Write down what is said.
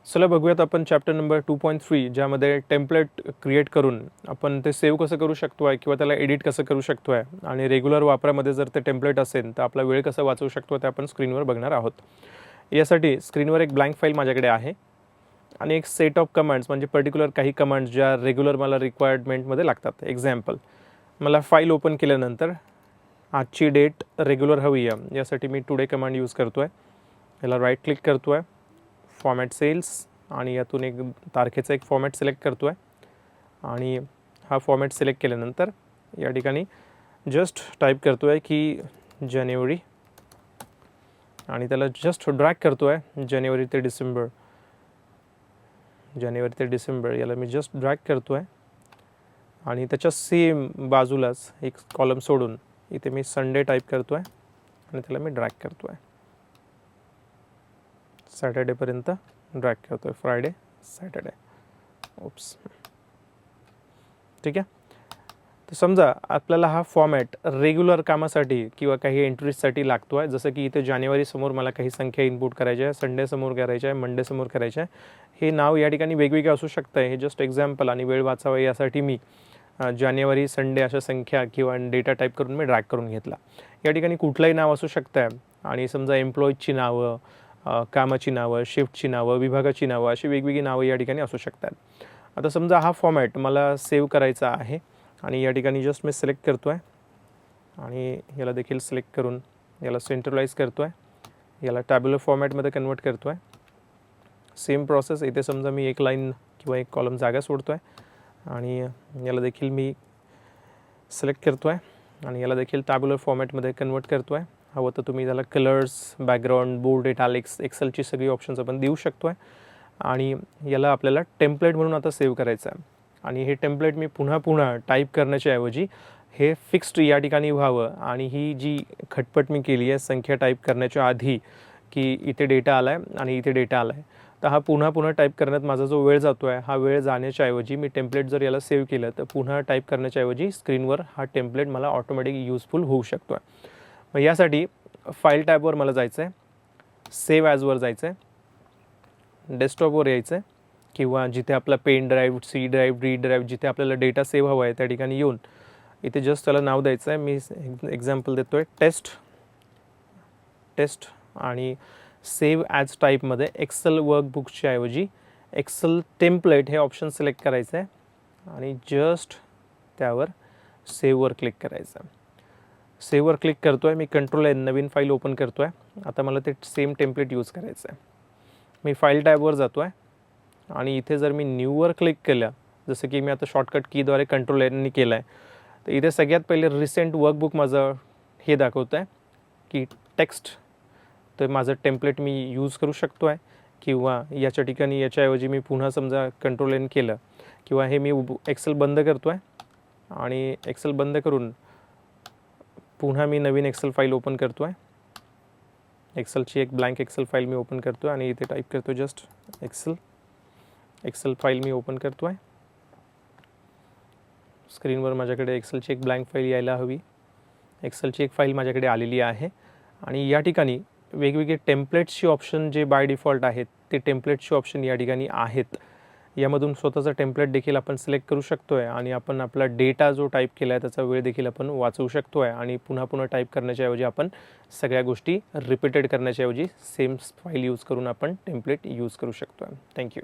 चला बघूयात आपण चॅप्टर नंबर 2.3 ज्यामध्ये टेम्पलेट क्रिएट करून आपण ते सेव्ह कसं करू शकतो आहे किंवा त्याला एडिट कसं करू शकतो आहे आणि रेग्युलर वापरामध्ये जर ते टेम्पलेट असेल तर आपला वेळ कसा वाचवू शकतो ते आपण स्क्रीनवर बघणार आहोत. यासाठी स्क्रीनवर एक ब्लँक फाईल माझ्याकडे आहे आणि एक सेट ऑफ कमांड्स म्हणजे पर्टिक्युलर काही कमांड्स ज्या रेग्युलर मला रिक्वायरमेंटमध्ये लागतात. एक्झाम्पल, मला फाईल ओपन केल्यानंतर आजची डेट रेग्युलर हवी आहे यासाठी मी टुडे कमांड यूज करतो आहे. याला राईट क्लिक करतो आहे, फॉर्मॅट सेल्स आणि यातून एक तारखेचा एक फॉर्मॅट सिलेक्ट करतो आहे आणि हा फॉर्मॅट सिलेक्ट केल्यानंतर या ठिकाणी जस्ट टाईप करतो आहे की जानेवारी आणि त्याला जस्ट ड्रॅग करतो आहे जानेवारी ते डिसेंबर याला मी जस्ट ड्रॅग करतो आहे आणि त्याच्या सेम बाजूलाच एक कॉलम सोडून इथे मी संडे टाईप करतो आहे आणि त्याला मी ड्रॅग करतो आहे सॅटर्डेपर्यंत ड्रॅग करतो आहे, फ्रायडे सॅटर्डे. ओप्स, ठीक आहे. तर समजा आपल्याला हा फॉर्मॅट रेग्युलर कामासाठी किंवा काही एंट्रीजसाठी लागतो आहे. जसं की इथे जानेवारी समोर मला काही संख्या इनपुट करायची आहे, संडे समोर करायचे आहे, मंडे समोर करायचे आहे. हे नाव या ठिकाणी वेगवेगळे असू शकतं आहे. हे जस्ट एक्झाम्पल आणि वेळ वाचावा यासाठी मी जानेवारी संडे अशा संख्या किंवा डेटा टाईप करून मी ड्रॅग करून घेतला. या ठिकाणी कुठलंही नाव असू शकतं आहे आणि समजा एम्प्लॉईजची नावं, कामाची नावं, शिफ्टची नावं, विभागाची नावं अशी वेगवेगळी नावं या ठिकाणी असू शकतात. आता समजा हा फॉर्मॅट मला सेव्ह करायचा आहे आणि या ठिकाणी जस्ट मी सिलेक्ट करतो आहे आणि याला देखील सिलेक्ट करून याला सेंट्रलाइज करतो आहे, याला टॅब्युलर फॉर्मॅटमध्ये कन्वर्ट करतो आहे. सेम प्रोसेस इथे समजा मी एक लाईन किंवा एक कॉलम जागा सोडतो आहे आणि याला देखील मी सिलेक्ट करतो आहे आणि याला देखील टॅब्युलर फॉर्मॅटमध्ये कन्वर्ट करतो आहे. हवं तर तुम्ही त्याला कलर्स, बॅकग्राऊंड, बोल्ड, इटॅलिक्स, एक्सेलची सगळी ऑप्शन्स आपण देऊ शकतो आहे आणि याला आपल्याला टेम्पलेट म्हणून आता सेव्ह करायचं आहे. आणि हे टेम्पलेट मी पुन्हा टाईप करण्याच्या ऐवजी हे फिक्स्ड या ठिकाणी व्हावं आणि ही जी खटपट मी केली आहे संख्या टाईप करण्याच्या आधी की इथे डेटा आला आहे आणि इथे डेटा आला आहे, तर हा पुन्हा टाईप करण्यात माझा जो वेळ जातो आहे हा वेळ जाण्याच्या ऐवजी मी टेम्पलेट जर याला सेव्ह केलं तर पुन्हा टाईप करण्याच्या ऐवजी स्क्रीनवर हा टेम्पलेट मला ऑटोमॅटिक यूजफुल होऊ शकतो आहे. मग यासाठी फाईल टॅबवर मला जायचं आहे, सेव्ह ॲजवर जायचं आहे, डेस्कटॉपवर यायचं आहे किंवा जिथे आपला pen drive, C drive, D drive जिथे आपल्याला डेटा सेव्ह हवा आहे त्या ठिकाणी येऊन इथे जस्ट त्याला नाव द्यायचं आहे. मी एक्झाम्पल देतो आहे टेस्ट आणि सेव्ह ॲज टाईपमध्ये एक्सेल वर्कबुकच्या ऐवजी एक्सेल टेम्पलेट हे ऑप्शन सिलेक्ट करायचं आहे आणि जस्ट त्यावर सेव्हवर क्लिक करायचं आहे. सेव्हवर क्लिक करतो आहे, मी कंट्रोल N नवीन फाईल ओपन करतो आहे. आता मला ते सेम टेम्पलेट यूज करायचं आहे. मी फाईल टॅबवर जातो आहे आणि इथे जर मी न्यूवर क्लिक केलं, जसं की मी आता शॉर्टकट कीद्वारे कंट्रोल Nनी केलं आहे, तर इथे सगळ्यात पहिले रिसेंट वर्कबुक माझं हे दाखवतं आहे की टेक्स्ट. तर माझं टेम्पलेट मी यूज करू शकतो आहे किंवा याच्या ठिकाणी याच्याऐवजी मी पुन्हा समजा कंट्रोल N केलं किंवा हे मी एक्सेल बंद करतो आहे आणि एक्सेल बंद करून पुन्हा मी नवीन एक्सेल फाईल ओपन करतो आहे. एक्सेलची एक ब्लँक एक्सेल फाईल मी ओपन करतो आहे आणि इथे टाईप करतो जस्ट एक्सेल फाईल मी ओपन करतो आहे. स्क्रीनवर माझ्याकडे एक्सेलची एक ब्लँक फाईल यायला हवी. एक्सेलची एक फाईल माझ्याकडे आलेली आहे आणि या ठिकाणी वेगवेगळे टेम्पलेट्सचे ऑप्शन जे बाय डिफॉल्ट आहेत ते टेम्पलेट्सचे ऑप्शन या ठिकाणी आहेत. यामधून स्वतःचा टेम्पलेट देखील आपण सिलेक्ट करू शकतो आहे आणि आपण आपला डेटा जो टाईप केला आहे त्याचा वेळ देखील आपण वाचवू शकतो आहे आणि पुन्हा टाईप करण्याच्या ऐवजी आपण सगळ्या गोष्टी रिपीटेड करण्याच्या ऐवजी सेम फाईल यूज करून आपण टेम्पलेट यूज करू शकतो आहे. थँक्यू.